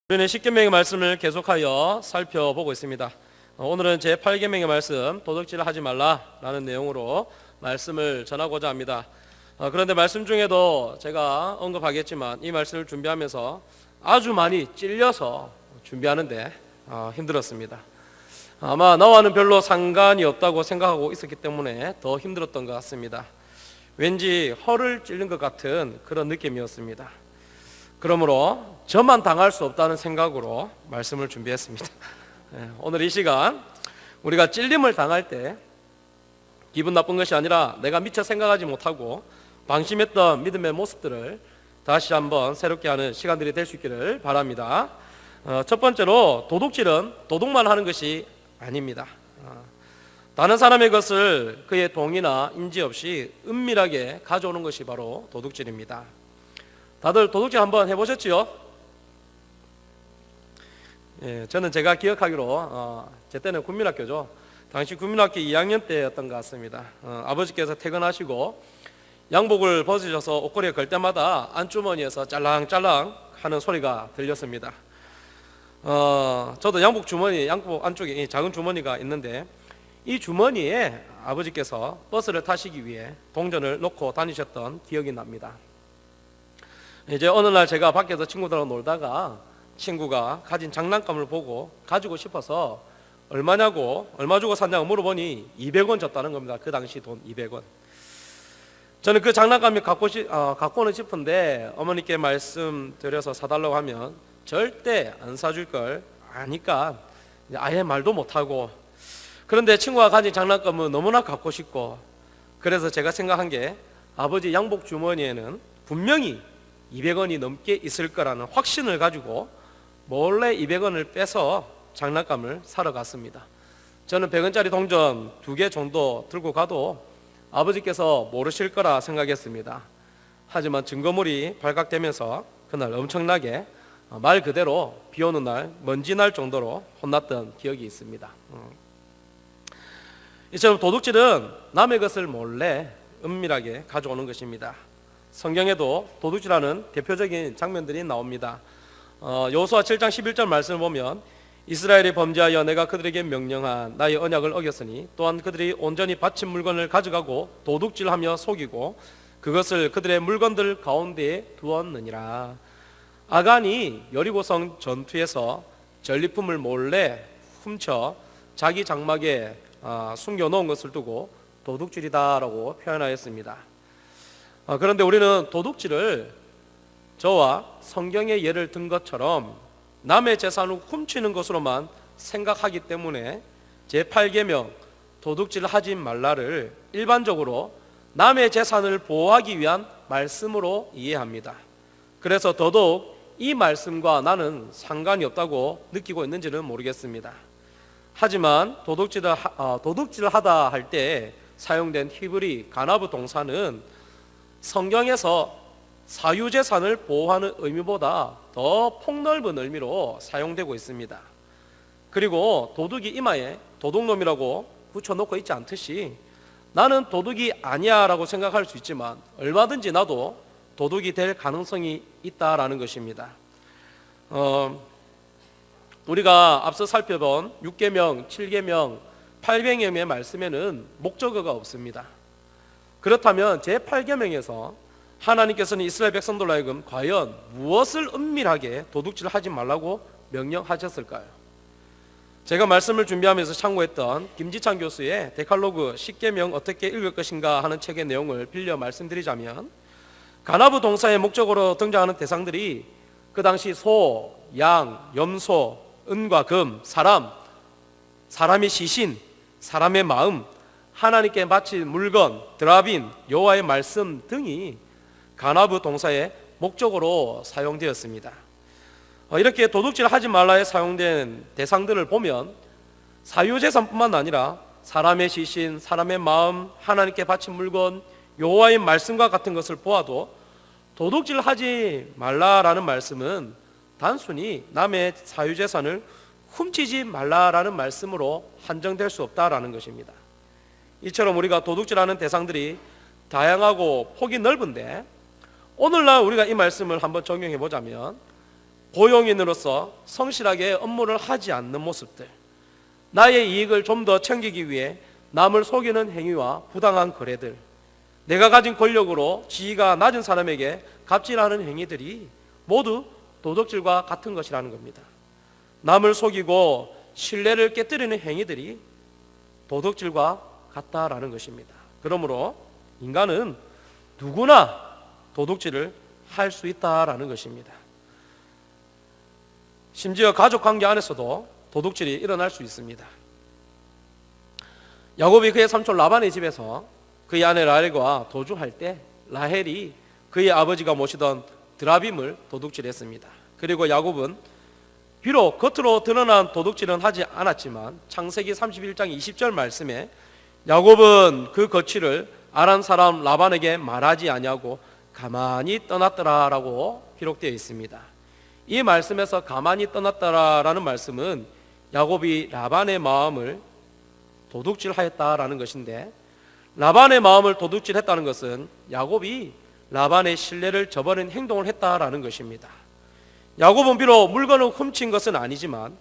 우리는 십계명의 말씀을 계속하여 살펴보고 있습니다. 오늘은 제8계명의 말씀, 도둑질을 하지 말라라는 내용으로 말씀을 전하고자 합니다. 그런데 말씀 중에도 제가 언급하겠지만 이 말씀을 준비하면서 아주 많이 찔려서 준비하는데 힘들었습니다. 아마 나와는 별로 상관이 없다고 생각하고 있었기 때문에 더 힘들었던 것 같습니다. 왠지 허를 찔린 것 같은 그런 느낌이었습니다. 그러므로 저만 당할 수 없다는 생각으로 말씀을 준비했습니다. 오늘 이 시간 우리가 찔림을 당할 때 기분 나쁜 것이 아니라 내가 미처 생각하지 못하고 방심했던 믿음의 모습들을 다시 한번 새롭게 하는 시간들이 될 수 있기를 바랍니다. 첫 번째로 도둑질은 도둑만 하는 것이 아닙니다. 다른 사람의 것을 그의 동의나 인지 없이 은밀하게 가져오는 것이 바로 도둑질입니다. 다들 도둑질 한번 해보셨지요? 저는 제가 기억하기로 제 때는 국민학교죠. 당시 국민학교 2학년 때였던 것 같습니다. 아버지께서 퇴근하시고 양복을 벗으셔서 옷걸이에 걸 때마다 안주머니에서 짤랑짤랑 하는 소리가 들렸습니다. 저도 양복 안쪽에 작은 주머니가 있는데 이 주머니에 아버지께서 버스를 타시기 위해 동전을 넣고 다니셨던 기억이 납니다. 이제 어느 날 제가 밖에서 친구들하고 놀다가 친구가 가진 장난감을 보고 가지고 싶어서 얼마 주고 샀냐고 물어보니 200원 줬다는 겁니다. 그 당시 돈 200원. 저는 그 장난감이 갖고는 싶은데 어머니께 말씀드려서 사달라고 하면 절대 안 사줄 걸 아니까 아예 말도 못하고, 그런데 친구가 가진 장난감은 너무나 갖고 싶고, 그래서 제가 생각한 게 아버지 양복 주머니에는 분명히 200원이 넘게 있을 거라는 확신을 가지고 몰래 200원을 빼서 장난감을 사러 갔습니다. 저는 100원짜리 동전 2개 정도 들고 가도 아버지께서 모르실 거라 생각했습니다. 하지만 증거물이 발각되면서 그날 엄청나게 말 그대로 비 오는 날, 먼지 날 정도로 혼났던 기억이 있습니다. 이처럼 도둑질은 남의 것을 몰래 은밀하게 가져오는 것입니다. 성경에도 도둑질하는 대표적인 장면들이 나옵니다. 여호수아 7장 11절 말씀을 보면 이스라엘이 범죄하여 내가 그들에게 명령한 나의 언약을 어겼으니 또한 그들이 온전히 바친 물건을 가져가고 도둑질하며 속이고 그것을 그들의 물건들 가운데에 두었느니라. 아간이 여리고성 전투에서 전리품을 몰래 훔쳐 자기 장막에 숨겨놓은 것을 두고 도둑질이다라고 표현하였습니다. 그런데 우리는 도둑질을 저와 성경의 예를 든 것처럼 남의 재산을 훔치는 것으로만 생각하기 때문에 제8계명 도둑질 하지 말라를 일반적으로 남의 재산을 보호하기 위한 말씀으로 이해합니다. 그래서 더더욱 이 말씀과 나는 상관이 없다고 느끼고 있는지는 모르겠습니다. 하지만 도둑질을 하다 할 때 사용된 히브리 가나브 동사는 성경에서 사유재산을 보호하는 의미보다 더 폭넓은 의미로 사용되고 있습니다. 그리고 도둑이 이마에 도둑놈이라고 붙여놓고 있지 않듯이 나는 도둑이 아니야 라고 생각할 수 있지만 얼마든지 나도 도둑이 될 가능성이 있다라는 것입니다. 우리가 앞서 살펴본 6계명, 7계명, 8계명의 말씀에는 목적어가 없습니다. 그렇다면 제8계명에서 하나님께서는 이스라엘 백성들로 하여금 과연 무엇을 은밀하게 도둑질을 하지 말라고 명령하셨을까요? 제가 말씀을 준비하면서 참고했던 김지찬 교수의 데칼로그 10계명 어떻게 읽을 것인가 하는 책의 내용을 빌려 말씀드리자면, 가나브 동사의 목적으로 등장하는 대상들이 그 당시 소, 양, 염소, 은과 금, 사람의 시신, 사람의 마음, 하나님께 바친 물건, 드라빈, 여호와의 말씀 등이 가나브 동사의 목적으로 사용되었습니다. 이렇게 도둑질 하지 말라에 사용된 대상들을 보면 사유재산뿐만 아니라 사람의 시신, 사람의 마음, 하나님께 바친 물건, 여호와의 말씀과 같은 것을 보아도 도둑질 하지 말라라는 말씀은 단순히 남의 사유재산을 훔치지 말라라는 말씀으로 한정될 수 없다라는 것입니다. 이처럼 우리가 도둑질하는 대상들이 다양하고 폭이 넓은데 오늘날 우리가 이 말씀을 한번 적용해 보자면 고용인으로서 성실하게 업무를 하지 않는 모습들, 나의 이익을 좀 더 챙기기 위해 남을 속이는 행위와 부당한 거래들, 내가 가진 권력으로 지위가 낮은 사람에게 갑질하는 행위들이 모두 도둑질과 같은 것이라는 겁니다. 남을 속이고 신뢰를 깨뜨리는 행위들이 도둑질과 같다라는 것입니다. 그러므로 인간은 누구나 도둑질을 할 수 있다라는 것입니다. 심지어 가족 관계 안에서도 도둑질이 일어날 수 있습니다. 야곱이 그의 삼촌 라반의 집에서 그의 아내 라헬과 도주할 때 라헬이 그의 아버지가 모시던 드라빔을 도둑질했습니다. 그리고 야곱은 비록 겉으로 드러난 도둑질은 하지 않았지만 창세기 31장 20절 말씀에 야곱은 그 거취를 아란 사람 라반에게 말하지 아니하고 가만히 떠났더라라고 기록되어 있습니다. 이 말씀에서 가만히 떠났더라라는 말씀은 야곱이 라반의 마음을 도둑질하였다라는 것인데, 라반의 마음을 도둑질했다는 것은 야곱이 라반의 신뢰를 저버린 행동을 했다라는 것입니다. 야곱은 비록 물건을 훔친 것은 아니지만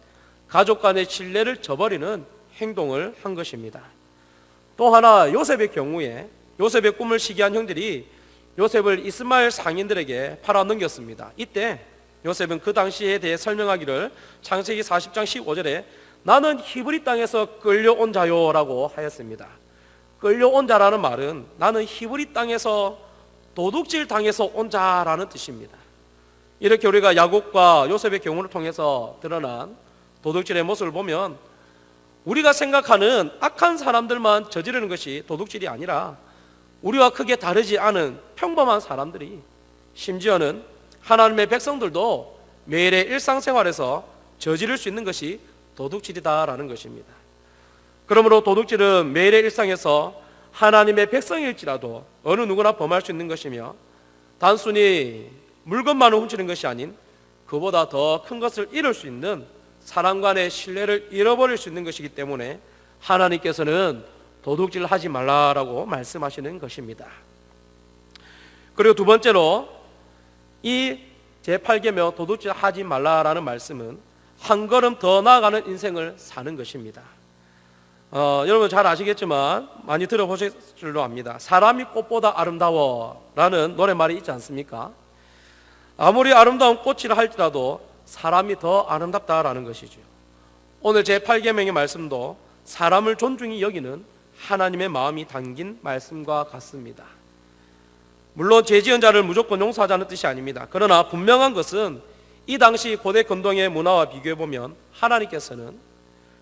가족 간의 신뢰를 저버리는 행동을 한 것입니다. 또 하나 요셉의 경우에 요셉의 꿈을 시기한 형들이 요셉을 이스마엘 상인들에게 팔아넘겼습니다. 이때 요셉은 그 당시에 대해 설명하기를 창세기 40장 15절에 나는 히브리 땅에서 끌려온 자요라고 하였습니다. 끌려온 자라는 말은 나는 히브리 땅에서 도둑질 당해서 온 자라는 뜻입니다. 이렇게 우리가 야곱과 요셉의 경우를 통해서 드러난 도둑질의 모습을 보면 우리가 생각하는 악한 사람들만 저지르는 것이 도둑질이 아니라 우리와 크게 다르지 않은 평범한 사람들이, 심지어는 하나님의 백성들도 매일의 일상생활에서 저지를 수 있는 것이 도둑질이다라는 것입니다. 그러므로 도둑질은 매일의 일상에서 하나님의 백성일지라도 어느 누구나 범할 수 있는 것이며, 단순히 물건만을 훔치는 것이 아닌 그보다 더 큰 것을 잃을 수 있는 사람 간의 신뢰를 잃어버릴 수 있는 것이기 때문에 하나님께서는 도둑질 하지 말라라고 말씀하시는 것입니다. 그리고 두 번째로 이 제8계명 도둑질 하지 말라라는 말씀은 한 걸음 더 나아가는 인생을 사는 것입니다. 여러분 잘 아시겠지만 많이 들어보실 줄로 압니다. 사람이 꽃보다 아름다워 라는 노래말이 있지 않습니까? 아무리 아름다운 꽃이라 할지라도 사람이 더 아름답다라는 것이죠. 오늘 제8계명의 말씀도 사람을 존중히 여기는 하나님의 마음이 담긴 말씀과 같습니다. 물론 죄지은 자를 무조건 용서하자는 뜻이 아닙니다. 그러나 분명한 것은 이 당시 고대 근동의 문화와 비교해보면 하나님께서는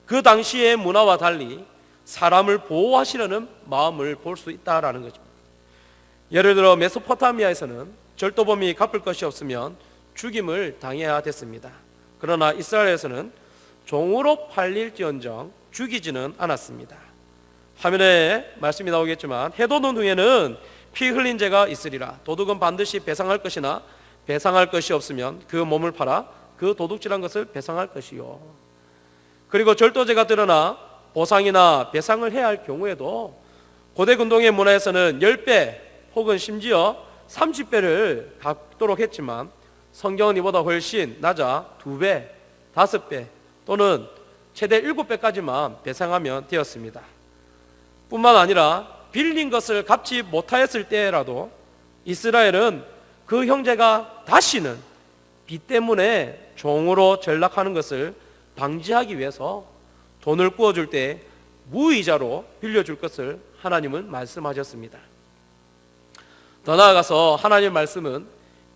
그 당시의 문화와 달리 사람을 보호하시려는 마음을 볼 수 있다라는 거죠. 예를 들어 메소포타미아에서는 절도범이 갚을 것이 없으면 죽임을 당해야 됐습니다. 그러나 이스라엘에서는 종으로 팔릴지언정 죽이지는 않았습니다. 화면에 말씀이 나오겠지만 해돋은 후에는 피 흘린 죄가 있으리라. 도둑은 반드시 배상할 것이나 배상할 것이 없으면 그 몸을 팔아 그 도둑질한 것을 배상할 것이요. 그리고 절도죄가 드러나 보상이나 배상을 해야 할 경우에도 고대 근동의 문화에서는 10배 혹은 심지어 30배를 갚도록 했지만 성경은 이보다 훨씬 낮아 2배, 5배 또는 최대 7배까지만 배상하면 되었습니다. 뿐만 아니라 빌린 것을 갚지 못하였을 때라도 이스라엘은 그 형제가 다시는 빚 때문에 종으로 전락하는 것을 방지하기 위해서 돈을 구워줄 때 무이자로 빌려줄 것을 하나님은 말씀하셨습니다. 더 나아가서 하나님의 말씀은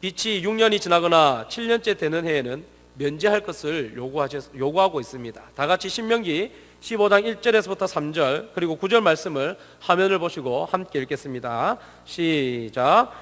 빚이 6년이 지나거나 7년째 되는 해에는 면제할 것을 요구하고 있습니다. 다 같이 신명기 15장 1절에서부터 3절 그리고 9절 말씀을 화면을 보시고 함께 읽겠습니다. 시작.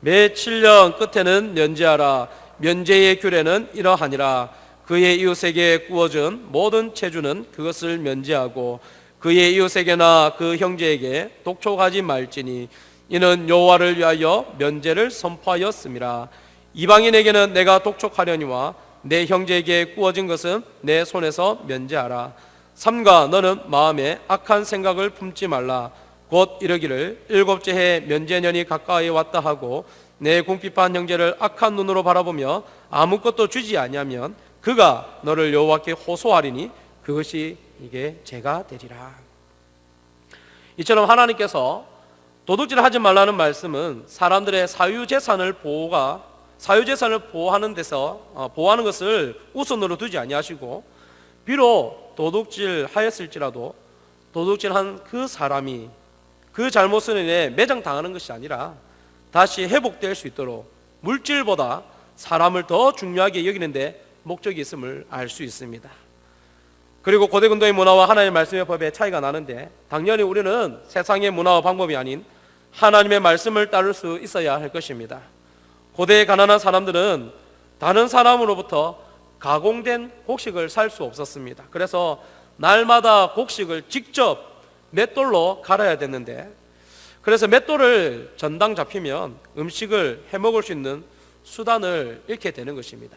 매 7년 끝에는 면제하라. 면제의 규례는 이러하니라. 그의 이웃에게 구워준 모든 체주는 그것을 면제하고 그의 이웃에게나 그 형제에게 독촉하지 말지니 이는 여호와를 위하여 면제를 선포하였음이라. 이방인에게는 내가 독촉하려니와 내 형제에게 구워진 것은 내 손에서 면제하라. 삼가 너는 마음에 악한 생각을 품지 말라. 곧 이르기를 일곱째 해 면제년이 가까이 왔다 하고 내 궁핍한 형제를 악한 눈으로 바라보며 아무것도 주지 아니하면 그가 너를 여호와께 호소하리니 그것이 이게 죄가 되리라. 이처럼 하나님께서 도둑질하지 말라는 말씀은 사람들의 사유재산을 보호하는 데서 보호하는 것을 우선으로 두지 아니하시고, 비록 도둑질하였을지라도 도둑질한 그 사람이 그 잘못으로 인해 매장당하는 것이 아니라 다시 회복될 수 있도록 물질보다 사람을 더 중요하게 여기는데 목적이 있음을 알 수 있습니다. 그리고 고대 근동의 문화와 하나님의 말씀의 법의 차이가 나는데, 당연히 우리는 세상의 문화와 방법이 아닌 하나님의 말씀을 따를 수 있어야 할 것입니다. 고대의 가난한 사람들은 다른 사람으로부터 가공된 곡식을 살 수 없었습니다. 그래서 날마다 곡식을 직접 맷돌로 갈아야 됐는데, 그래서 맷돌을 전당 잡히면 음식을 해먹을 수 있는 수단을 잃게 되는 것입니다.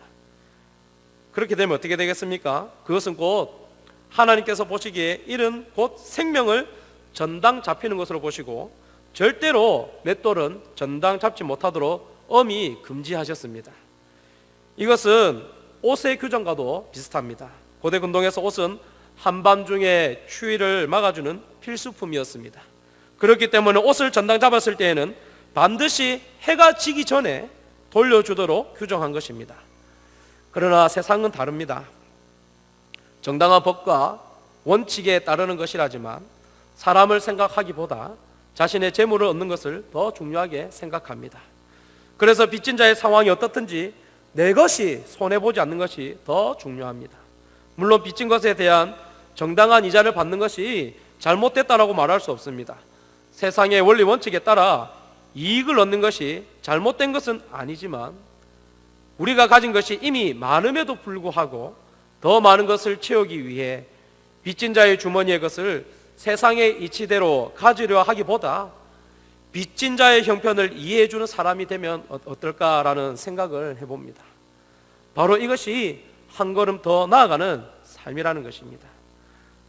그렇게 되면 어떻게 되겠습니까? 그것은 곧 하나님께서 보시기에 이는 곧 생명을 전당 잡히는 것으로 보시고, 절대로 맷돌은 전당 잡지 못하도록 엄히 금지하셨습니다. 이것은 옷의 규정과도 비슷합니다. 고대 근동에서 옷은 한밤중에 추위를 막아주는 필수품이었습니다. 그렇기 때문에 옷을 전당 잡았을 때에는 반드시 해가 지기 전에 돌려주도록 규정한 것입니다. 그러나 세상은 다릅니다. 정당한 법과 원칙에 따르는 것이라지만 사람을 생각하기보다 자신의 재물을 얻는 것을 더 중요하게 생각합니다. 그래서 빚진 자의 상황이 어떻든지 내 것이 손해보지 않는 것이 더 중요합니다. 물론 빚진 것에 대한 정당한 이자를 받는 것이 잘못됐다라고 말할 수 없습니다. 세상의 원리 원칙에 따라 이익을 얻는 것이 잘못된 것은 아니지만, 우리가 가진 것이 이미 많음에도 불구하고 더 많은 것을 채우기 위해 빚진 자의 주머니의 것을 세상의 이치대로 가지려 하기보다 빚진 자의 형편을 이해해주는 사람이 되면 어떨까라는 생각을 해봅니다. 바로 이것이 한 걸음 더 나아가는 삶이라는 것입니다.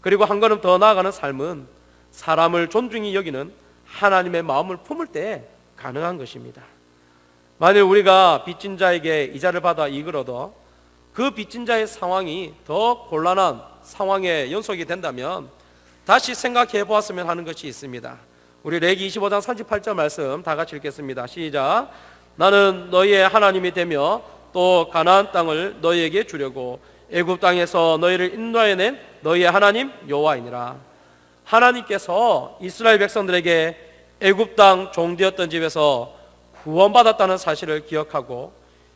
그리고 한 걸음 더 나아가는 삶은 사람을 존중히 여기는 하나님의 마음을 품을 때 가능한 것입니다. 만일 우리가 빚진 자에게 이자를 받아 이익을 얻어 그 빚진 자의 상황이 더 곤란한 상황에 연속이 된다면 다시 생각해 보았으면 하는 것이 있습니다. 우리 레기 25장 38절 말씀 다 같이 읽겠습니다. 시작. 나는 너희의 하나님이 되며 또 가나안 땅을 너희에게 주려고 애굽 땅에서 너희를 인도해낸 너희의 하나님 여호와이니라. 하나님께서 이스라엘 백성들에게 애굽 땅 종되었던 집에서 구원받았다는 사실을 기억하고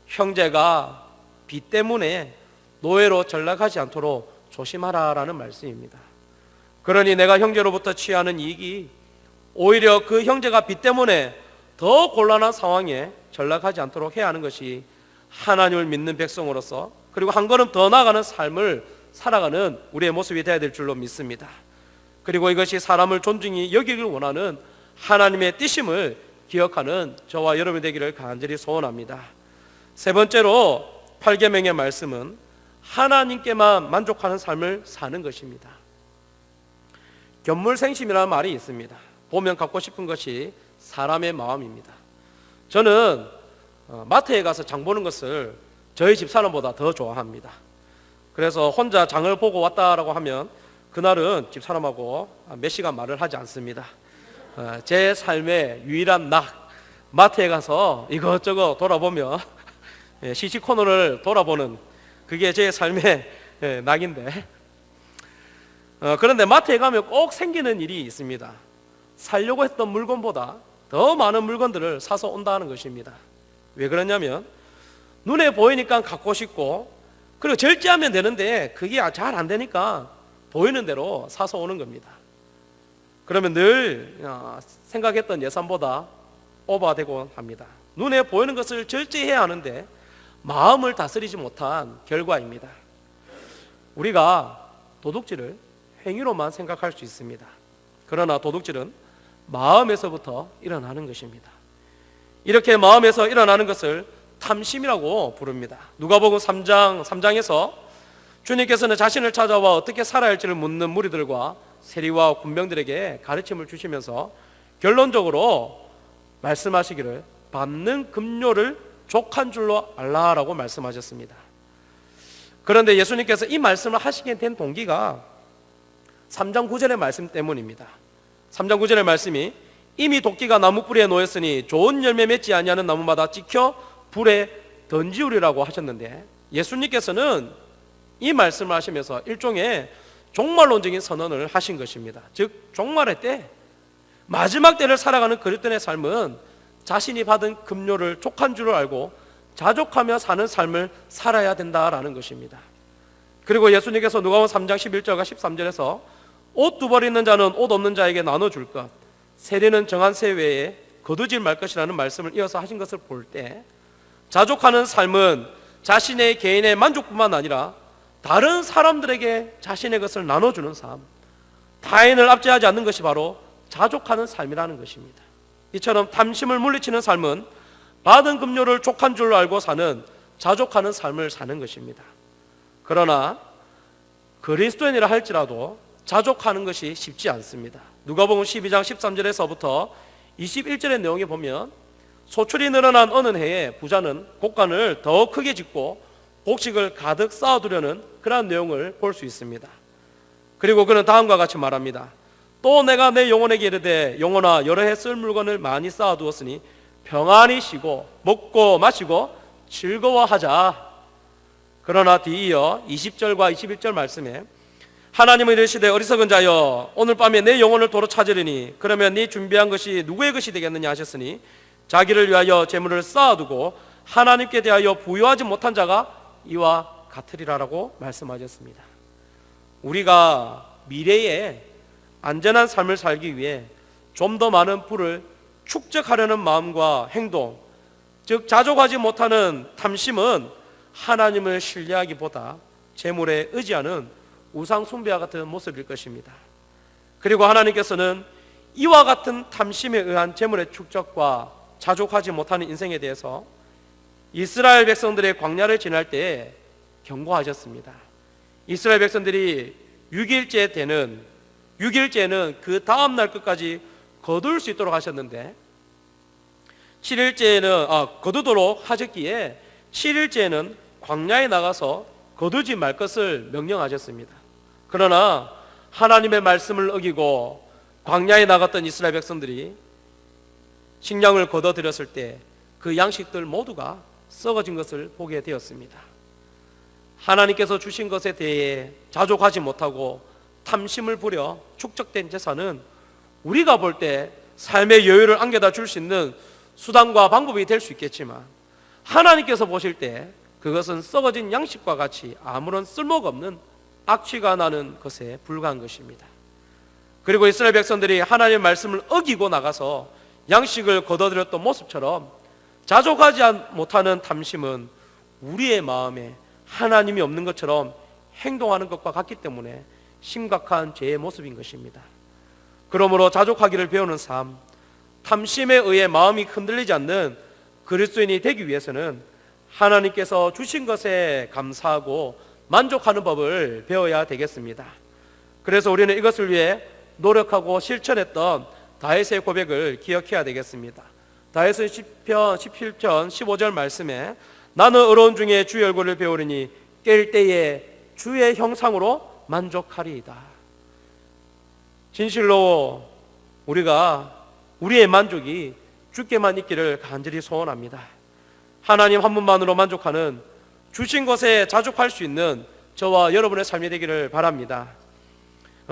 형제가 빚 때문에 노예로 전락하지 않도록 조심하라라는 말씀입니다. 그러니 내가 형제로부터 취하는 이익이 오히려 그 형제가 빚 때문에 더 곤란한 상황에 전락하지 않도록 해야 하는 것이 하나님을 믿는 백성으로서, 그리고 한 걸음 더 나아가는 삶을 살아가는 우리의 모습이 되어야 될 줄로 믿습니다. 그리고 이것이 사람을 존중히 여기길 원하는 하나님의 뜻임을 기억하는 저와 여러분이 되기를 간절히 소원합니다. 세 번째로 8계명의 말씀은 하나님께만 만족하는 삶을 사는 것입니다. 견물생심이라는 말이 있습니다. 보면 갖고 싶은 것이 사람의 마음입니다. 저는 마트에 가서 장 보는 것을 저희 집사람보다 더 좋아합니다. 그래서 혼자 장을 보고 왔다라고 하면 그날은 집사람하고 몇 시간 말을 하지 않습니다. 제 삶의 유일한 낙, 마트에 가서 이것저것 돌아보며 시시 코너를 돌아보는 그게 제 삶의 낙인데, 그런데 마트에 가면 꼭 생기는 일이 있습니다. 살려고 했던 물건보다 더 많은 물건들을 사서 온다는 것입니다. 왜 그러냐면 눈에 보이니까 갖고 싶고, 그리고 절제하면 되는데 그게 잘 안 되니까 보이는 대로 사서 오는 겁니다. 그러면 늘 생각했던 예산보다 오버되곤 합니다. 눈에 보이는 것을 절제해야 하는데 마음을 다스리지 못한 결과입니다. 우리가 도둑질을 행위로만 생각할 수 있습니다. 그러나 도둑질은 마음에서부터 일어나는 것입니다. 이렇게 마음에서 일어나는 것을 탐심이라고 부릅니다. 누가복음 3장에서 주님께서는 자신을 찾아와 어떻게 살아야 할지를 묻는 무리들과 세리와 군병들에게 가르침을 주시면서 결론적으로 말씀하시기를 받는 급료를 족한 줄로 알라라고 말씀하셨습니다. 그런데 예수님께서 이 말씀을 하시게 된 동기가 3장 9절의 말씀 때문입니다. 3장 9절의 말씀이 이미 도끼가 나무 뿌리에 놓였으니 좋은 열매 맺지 아니하는 나무마다 찍혀 불에 던지우리라고 하셨는데, 예수님께서는 이 말씀을 하시면서 일종의 종말론적인 선언을 하신 것입니다. 즉 종말의 때, 마지막 때를 살아가는 그리스도인의 삶은 자신이 받은 급료를 족한 줄을 알고 자족하며 사는 삶을 살아야 된다라는 것입니다. 그리고 예수님께서 누가복음 3장 11절과 13절에서 옷 두 벌 있는 자는 옷 없는 자에게 나눠줄 것, 세리는 정한 세 외에 거두질 말 것이라는 말씀을 이어서 하신 것을 볼 때, 자족하는 삶은 자신의 개인의 만족뿐만 아니라 다른 사람들에게 자신의 것을 나눠주는 삶, 타인을 압제하지 않는 것이 바로 자족하는 삶이라는 것입니다. 이처럼 탐심을 물리치는 삶은 받은 급료를 족한 줄로 알고 사는 자족하는 삶을 사는 것입니다. 그러나 그리스도인이라 할지라도 자족하는 것이 쉽지 않습니다. 누가복음 12장 13절에서부터 21절의 내용에 보면 소출이 늘어난 어느 해에 부자는 곡간을 더 크게 짓고 곡식을 가득 쌓아두려는 그러한 내용을 볼 수 있습니다. 그리고 그는 다음과 같이 말합니다. 또 내가 내 영혼에게 이르되 영혼아 여러 해 쓸 물건을 많이 쌓아두었으니 평안히 쉬고 먹고 마시고 즐거워하자. 그러나 뒤이어 20절과 21절 말씀에 하나님은 이르시되 어리석은 자여 오늘 밤에 내 영혼을 도로 찾으리니 그러면 네 준비한 것이 누구의 것이 되겠느냐 하셨으니 자기를 위하여 재물을 쌓아두고 하나님께 대하여 부유하지 못한 자가 이와 같으리라라고 말씀하셨습니다. 우리가 미래에 안전한 삶을 살기 위해 좀 더 많은 부를 축적하려는 마음과 행동, 즉 자족하지 못하는 탐심은 하나님을 신뢰하기보다 재물에 의지하는 우상 숭배와 같은 모습일 것입니다. 그리고 하나님께서는 이와 같은 탐심에 의한 재물의 축적과 자족하지 못하는 인생에 대해서 이스라엘 백성들의 광야를 지날 때에 경고하셨습니다. 이스라엘 백성들이 6일째는 그 다음날 끝까지 거둘 수 있도록 하셨는데 7일째는 거두도록 하셨기에 7일째는 광야에 나가서 거두지 말 것을 명령하셨습니다. 그러나 하나님의 말씀을 어기고 광야에 나갔던 이스라엘 백성들이 식량을 거둬들였을 때 그 양식들 모두가 썩어진 것을 보게 되었습니다. 하나님께서 주신 것에 대해 자족하지 못하고 탐심을 부려 축적된 재산은 우리가 볼 때 삶의 여유를 안겨다 줄 수 있는 수단과 방법이 될 수 있겠지만 하나님께서 보실 때 그것은 썩어진 양식과 같이 아무런 쓸모가 없는 악취가 나는 것에 불과한 것입니다. 그리고 이스라엘 백성들이 하나님의 말씀을 어기고 나가서 양식을 거둬들였던 모습처럼 자족하지 못하는 탐심은 우리의 마음에 하나님이 없는 것처럼 행동하는 것과 같기 때문에 심각한 죄의 모습인 것입니다. 그러므로 자족하기를 배우는 삶, 탐심에 의해 마음이 흔들리지 않는 그리스도인이 되기 위해서는 하나님께서 주신 것에 감사하고 만족하는 법을 배워야 되겠습니다. 그래서 우리는 이것을 위해 노력하고 실천했던 다윗의 고백을 기억해야 되겠습니다. 다윗은 시편 17편 15절 말씀에 나는 어려운 중에 주의 얼굴을 배우리니 깰 때에 주의 형상으로 만족하리이다. 진실로 우리의 만족이 주께만 있기를 간절히 소원합니다. 하나님 한 분만으로 만족하는 주신 것에 자족할 수 있는 저와 여러분의 삶이 되기를 바랍니다.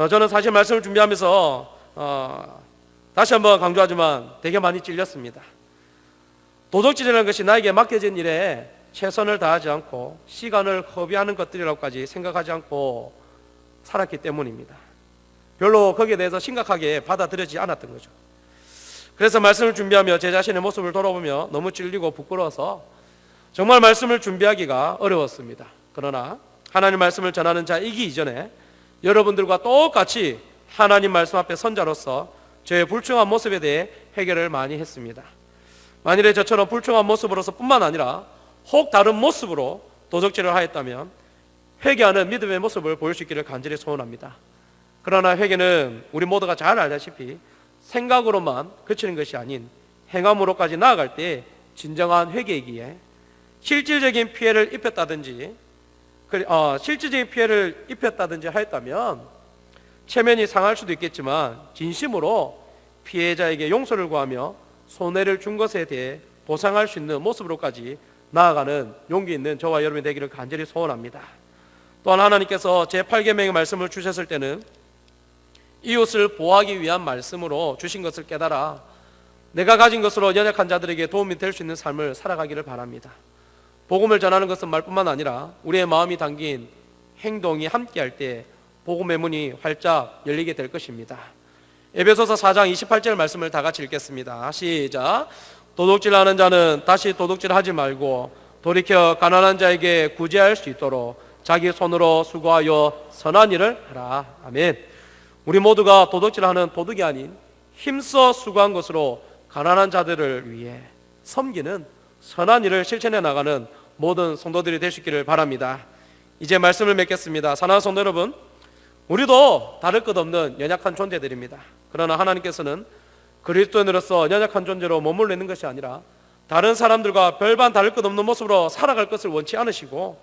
저는 사실 말씀을 준비하면서 다시 한번 강조하지만 되게 많이 찔렸습니다. 도덕질이라는 것이 나에게 맡겨진 일에 최선을 다하지 않고 시간을 허비하는 것들이라고까지 생각하지 않고 살았기 때문입니다. 별로 거기에 대해서 심각하게 받아들이지 않았던 거죠. 그래서 말씀을 준비하며 제 자신의 모습을 돌아보며 너무 찔리고 부끄러워서 정말 말씀을 준비하기가 어려웠습니다. 그러나 하나님 말씀을 전하는 자이기 이전에 여러분들과 똑같이 하나님 말씀 앞에 선자로서 저의 불충한 모습에 대해 해결을 많이 했습니다. 만일에 저처럼 불충한 모습으로서 뿐만 아니라 혹 다른 모습으로 도적질을 하였다면 회개하는 믿음의 모습을 보일 수 있기를 간절히 소원합니다. 그러나 회개는 우리 모두가 잘 알다시피 생각으로만 그치는 것이 아닌 행함으로까지 나아갈 때 진정한 회개이기에 실질적인 피해를 입혔다든지 하였다면 체면이 상할 수도 있겠지만 진심으로 피해자에게 용서를 구하며 손해를 준 것에 대해 보상할 수 있는 모습으로까지 나아가는 용기 있는 저와 여러분이 되기를 간절히 소원합니다. 또한 하나님께서 제8계명의 말씀을 주셨을 때는 이웃을 보호하기 위한 말씀으로 주신 것을 깨달아 내가 가진 것으로 연약한 자들에게 도움이 될 수 있는 삶을 살아가기를 바랍니다. 복음을 전하는 것은 말뿐만 아니라 우리의 마음이 담긴 행동이 함께할 때 복음의 문이 활짝 열리게 될 것입니다. 에베소서 4장 28절 말씀을 다 같이 읽겠습니다. 시작. 도둑질하는 자는 다시 도둑질하지 말고 돌이켜 가난한 자에게 구제할 수 있도록 자기 손으로 수고하여 선한 일을 하라. 아멘. 우리 모두가 도둑질하는 도둑이 아닌 힘써 수고한 것으로 가난한 자들을 위해 섬기는 선한 일을 실천해 나가는 모든 성도들이 될 수 있기를 바랍니다. 이제 말씀을 맺겠습니다. 사랑하는 성도 여러분, 우리도 다를 것 없는 연약한 존재들입니다. 그러나 하나님께서는 그리스도인으로서 연약한 존재로 머물러 있는 것이 아니라 다른 사람들과 별반 다를 것 없는 모습으로 살아갈 것을 원치 않으시고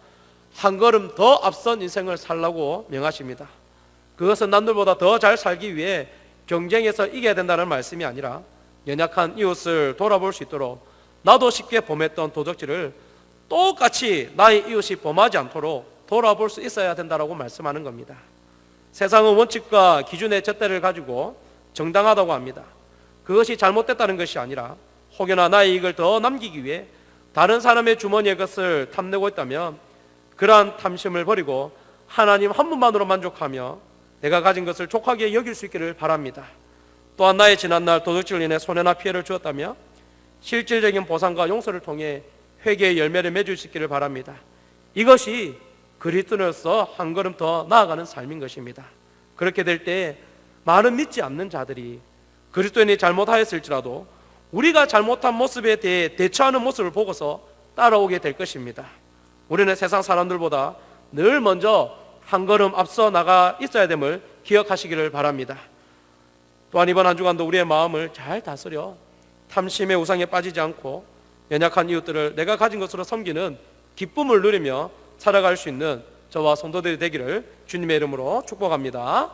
한 걸음 더 앞선 인생을 살라고 명하십니다. 그것은 남들보다 더 잘 살기 위해 경쟁에서 이겨야 된다는 말씀이 아니라 연약한 이웃을 돌아볼 수 있도록 나도 쉽게 범했던 도적질을 똑같이 나의 이웃이 범하지 않도록 돌아볼 수 있어야 된다고 말씀하는 겁니다. 세상은 원칙과 기준의 잣대를 가지고 정당하다고 합니다. 그것이 잘못됐다는 것이 아니라 혹여나 나의 이익을 더 남기기 위해 다른 사람의 주머니의 것을 탐내고 있다면 그러한 탐심을 버리고 하나님 한 분만으로 만족하며 내가 가진 것을 족하게 여길 수 있기를 바랍니다. 또한 나의 지난날 도둑질로 인해 손해나 피해를 주었다며 실질적인 보상과 용서를 통해 회개의 열매를 맺을 수 있기를 바랍니다. 이것이 그리스도인으로서 한 걸음 더 나아가는 삶인 것입니다. 그렇게 될 때 많은 믿지 않는 자들이 그리스도인이 잘못하였을지라도 우리가 잘못한 모습에 대해 대처하는 모습을 보고서 따라오게 될 것입니다. 우리는 세상 사람들보다 늘 먼저 한 걸음 앞서 나가 있어야 됨을 기억하시기를 바랍니다. 또한 이번 한 주간도 우리의 마음을 잘 다스려 탐심의 우상에 빠지지 않고 연약한 이웃들을 내가 가진 것으로 섬기는 기쁨을 누리며 살아갈 수 있는 저와 성도들이 되기를 주님의 이름으로 축복합니다.